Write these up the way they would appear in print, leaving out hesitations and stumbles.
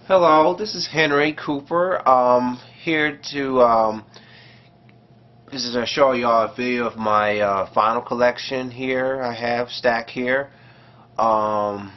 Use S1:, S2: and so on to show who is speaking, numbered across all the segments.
S1: Hello, this is Henry Cooper. Here to this is to show y'all a video of my vinyl collection here. I have stacked here. Um,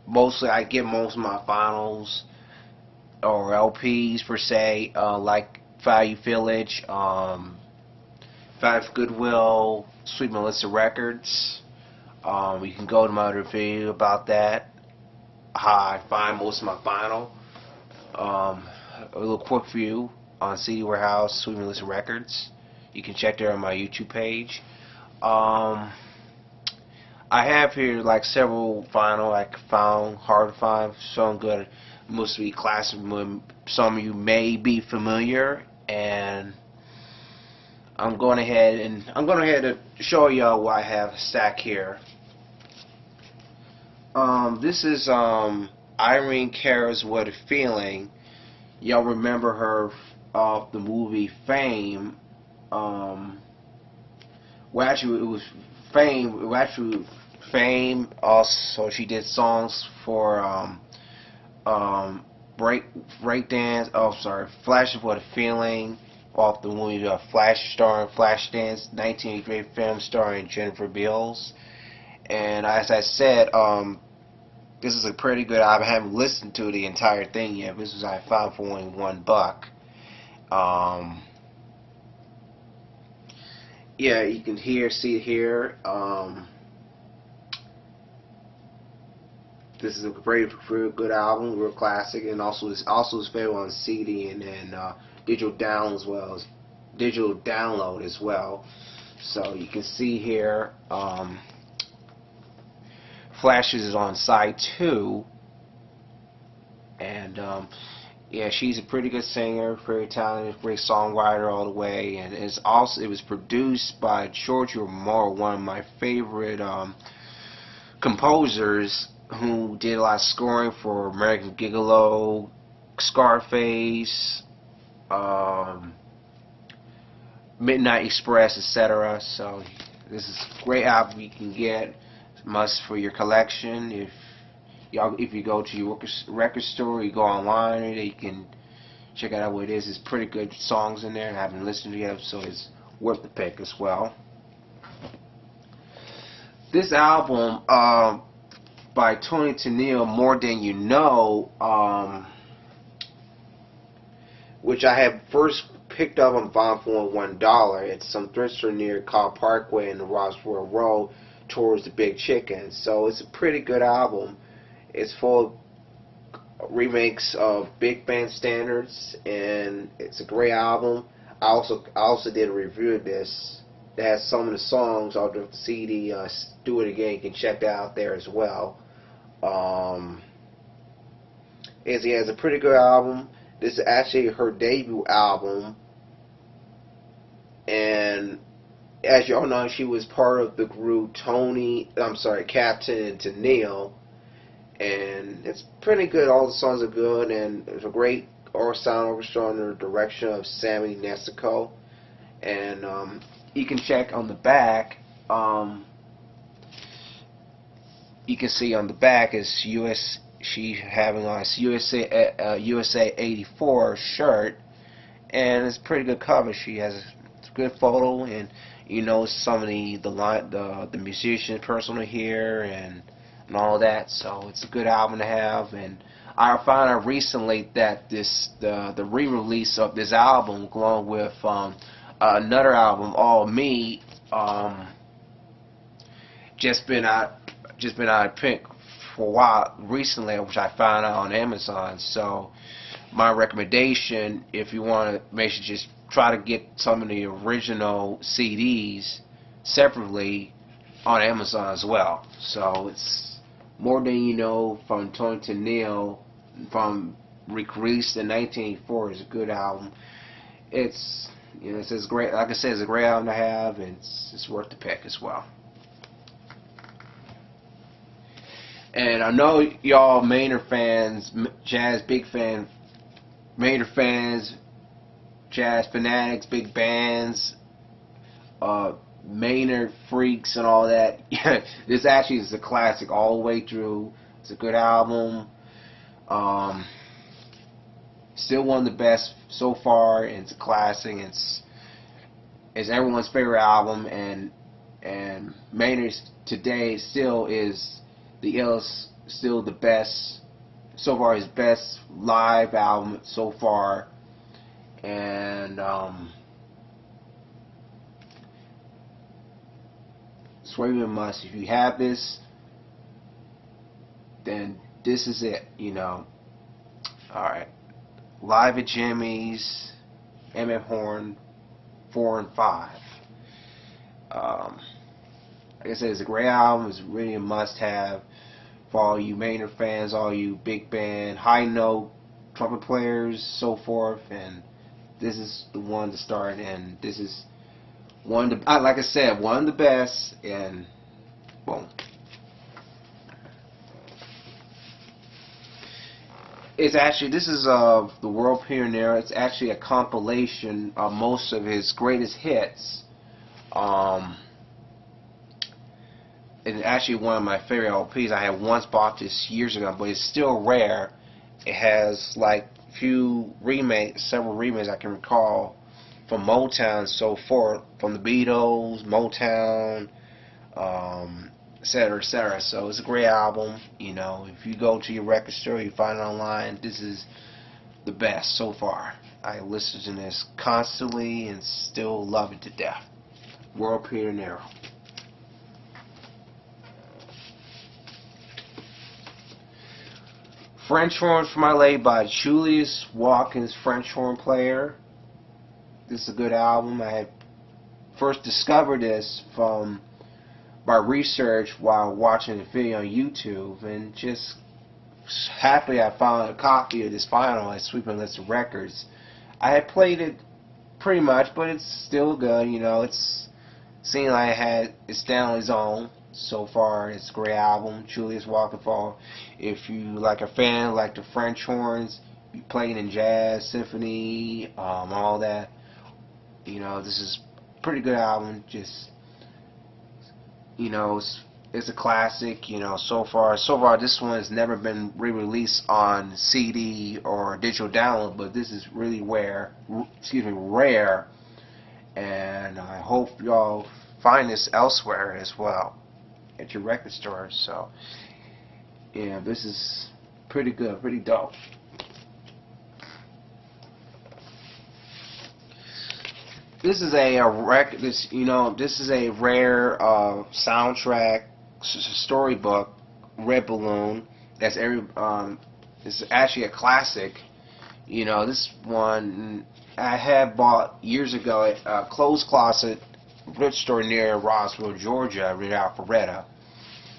S1: Mostly I get most of my vinyls or LPs per se, like Value Village, Five Goodwill, Sweet Melissa Records. You can go to my other video about that. How I find most of my vinyl. A little quick view on CD Warehouse, Sweet Melissa Records. You can check there on my YouTube page. I have here like several vinyl I found hard to find, some good, mostly classic. Some of you may be familiar, and I'm going ahead to show y'all what I have stacked here. This is Irene Cara's What a Feeling. Y'all remember her off the movie Fame. Well, actually, it was Fame. Fame. Also, she did songs for breakdance. Oh, sorry, Flash of What a Feeling off the movie Flash, starring Flashdance, 1983 film starring Jennifer Beals. And as I said, this is a pretty good album. I haven't listened to the entire thing yet. This was I found for only $1. Yeah, you can see it here. This is a very good album, real classic, and also it's available on CD and then digital download as well. So you can see here. Flashes is on side 2, and yeah, she's a pretty good singer, very talented, great songwriter all the way, and it was produced by Giorgio Moroder, one of my favorite composers, who did a lot of scoring for American Gigolo, Scarface, Midnight Express, etc. So this is a great album you can get. Must for your collection. If you go to your record store, you go online, you can check out what it is. It's pretty good songs in there. I haven't listened to it yet, so it's worth the pick as well. This album by Tony Tennille, More Than You Know, which I had first picked up on vinyl for $1. It's some thrift store near Carl Parkway in the Roswell Road, towards the Big Chicken. So it's a pretty good album. It's full of remakes of big band standards, and it's a great album. I also did a review of this that has some of the songs off the CD. Do It Again. You can check that out there as well. He has a pretty good album. This is actually her debut album, and as you all know, she was part of the group Captain and Tennille, and it's pretty good. All the songs are good, and there's a great sound orchestra under the direction of Sammy Nesico. And you can check on the back. You can see on the back is she having on a USA 84 shirt, and it's a pretty good cover. She has a good photo, and you know some of the musicians personally here and all that. So it's a good album to have. And I found out recently that the re-release of this album, along with another album, All Me, just been out of print for a while recently, which I found out on Amazon. So my recommendation, if you want to make sure, just try to get some of the original CDs separately on Amazon as well. So it's More Than You Know from Tony Tennille, from released in 1984. Is a good album. It's great. Like I said, it's a great album to have, and it's worth the pick as well. And I know y'all Maynard fans, jazz big fan, Maynard fans, jazz fanatics, big bands, Maynard freaks and all that. This actually is a classic all the way through. It's a good album. Still one of the best so far. It's a classic. It's everyone's favorite album, and Maynard today still is still the best so far. His best live album so far, and Swabian Must. If you have this, then this is it. Alright. Live at Jimmy's, M.F. Horn, 4 and 5. Like I said, it's a great album. It's really a must-have for all you Maynard fans, all you big band, high note trumpet players, so forth. And this is the one to start. And this is one of the, like I said, one of the best. And boom. It's actually, this is the World Pioneer. It's actually a compilation of most of his greatest hits. It's actually one of my favorite LPs. I had once bought this years ago, but it's still rare. It has like several remakes I can recall from Motown and so forth, from the Beatles, Motown, etc., etc. So it's a great album. If you go to your record store, you find it online. This is the best so far. I listen to this constantly and still love it to death. World Pioneer. French Horn for My Lady by Julius Watkins, French horn player. This is a good album. I had first discovered this by research while watching a video on YouTube, and just happily I found a copy of this vinyl at Sweeping List of Records. I had played it pretty much, but it's still good. It's seemed like it's down on its own. So far, it's a great album. Julius Watkins. If you like a fan, like the French horns, you playing in jazz, symphony, all that. This is a pretty good album. Just it's a classic. So far, this one has never been re-released on CD or digital download, but this is really rare. And I hope y'all find this elsewhere as well at your record store. So yeah, this is pretty good, pretty dope. This is a record. This is a rare soundtrack storybook, Red Balloon. That's it's actually a classic. This one I had bought years ago at a clothes closet thrift store near Roswell, Georgia, right out Alpharetta.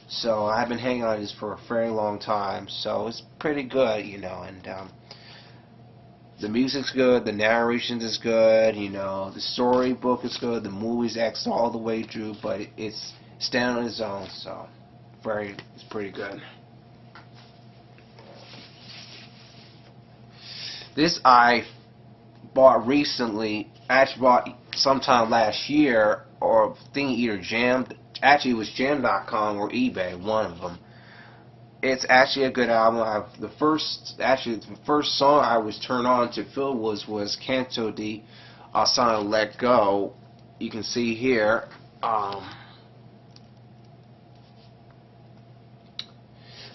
S1: So I've been hanging on this for a very long time. So it's pretty good, and the music's good, the narration is good, the storybook is good, the movie's excellent all the way through, but it's standing on its own, so it's pretty good. This I bought recently, actually bought sometime last year, or thinking either actually it was Jam.com or eBay, one of them. It's actually a good album. The first song I was turned on to Phil was Canto di Asana Let Go. You can see here.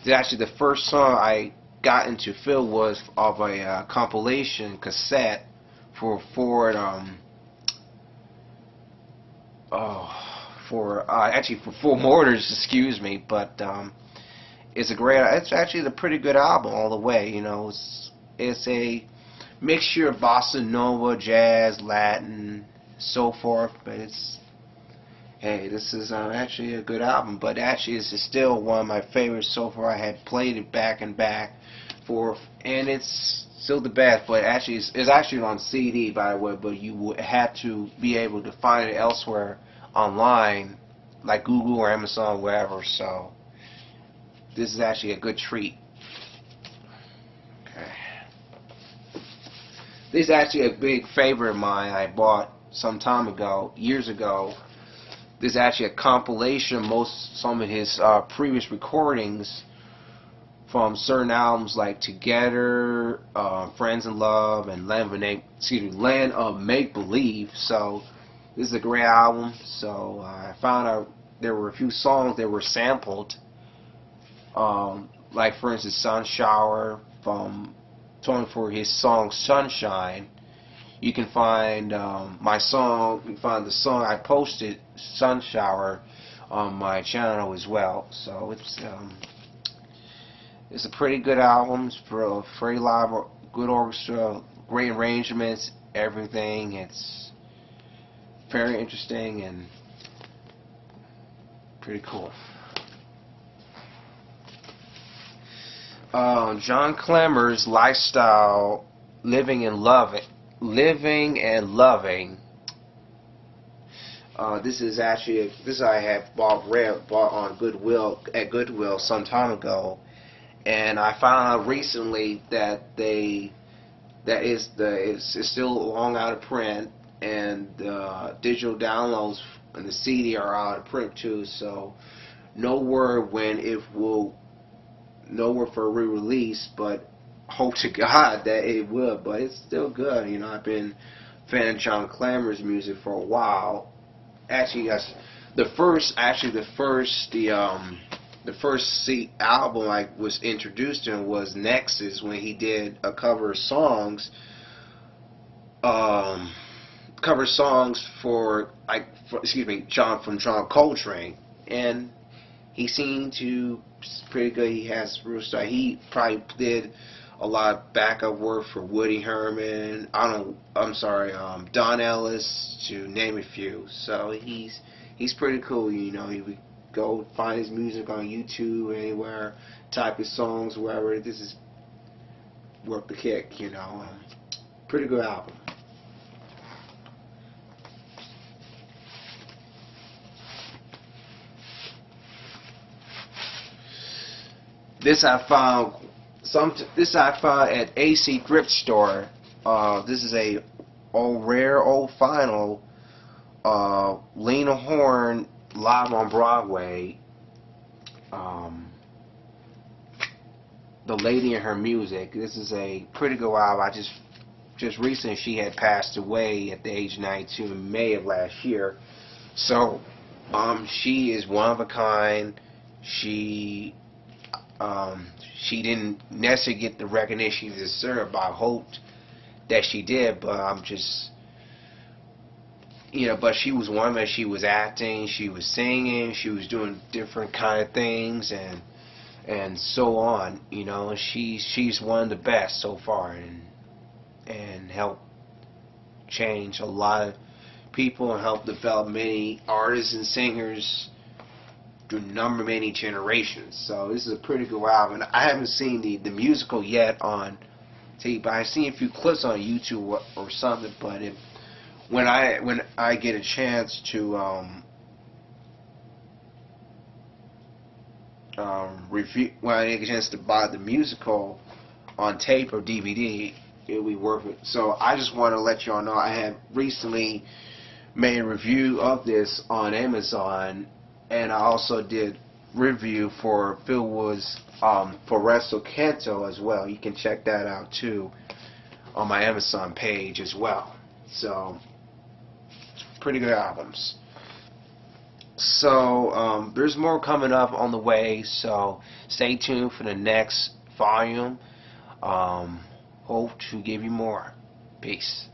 S1: Actually, the first song I got into Phil was of a compilation cassette for Ford. Actually for Full Motors, excuse me, but it's actually a pretty good album all the way. It's a mixture of bossa nova, jazz, Latin, so forth, but this is actually a good album. But actually, it's still one of my favorites so far. I had played it back and back and it's still the best. But actually, it's actually on CD, by the way. But you would have to be able to find it elsewhere online, like Google or Amazon, wherever. So this is actually a good treat. Okay. This is actually a big favorite of mine. I bought some time ago, years ago. This is actually a compilation of some of his previous recordings from certain albums like Together, Friends in Love, and Land of Make Believe. So this is a great album. So I found out there were a few songs that were sampled, like for instance Sun Shower for his song Sunshine. You can find my song. You can find the song I posted, Sun Shower, on my channel as well. So it's a pretty good album. It's for a very live, good orchestra, great arrangements, everything. It's very interesting and pretty cool. John Clemmer's Lifestyle, Living and Loving. This is actually I had bought on Goodwill some time ago, and I found out recently that it's still long out of print, and digital downloads and the CD are out of print too. So no word when it will. No word for re-release, but hope to God that it will. But it's still good. You know, I've been a fan of John Clemmer's music for a while. Actually, the first album I was introduced to was Nexus, when he did a cover songs for John Coltrane, and he seemed to pretty good. He has real style. He probably did a lot of backup work for Woody Herman. Don Ellis, to name a few. So he's pretty cool. You know, you would go find his music on YouTube, anywhere, type his songs, wherever. This is worth the kick. You know, pretty good album. This I found at AC Thrift Store. This is a rare old vinyl, Lena Horne live on Broadway. The Lady and Her Music. This is a pretty good album. Just recently she had passed away at the age of 92 in May of last year. So she is one of a kind. She didn't necessarily get the recognition she deserved, but I hoped that she did. But but she was one that she was acting, she was singing, she was doing different kind of things, and so on. You know, she's one of the best so far, and helped change a lot of people and helped develop many artists and singers through many generations. So this is a pretty good album. I haven't seen the musical yet on TV, but I've seen a few clips on YouTube or something. But when I get a chance to review, when I get a chance to buy the musical on tape or DVD, it'll be worth it. So I just want to let y'all know I have recently made a review of this on Amazon. And I also did review for Phil Wood's for Resto Canto as well. You can check that out too on my Amazon page as well. So pretty good albums. So there's more coming up on the way. So stay tuned for the next volume. Hope to give you more. Peace.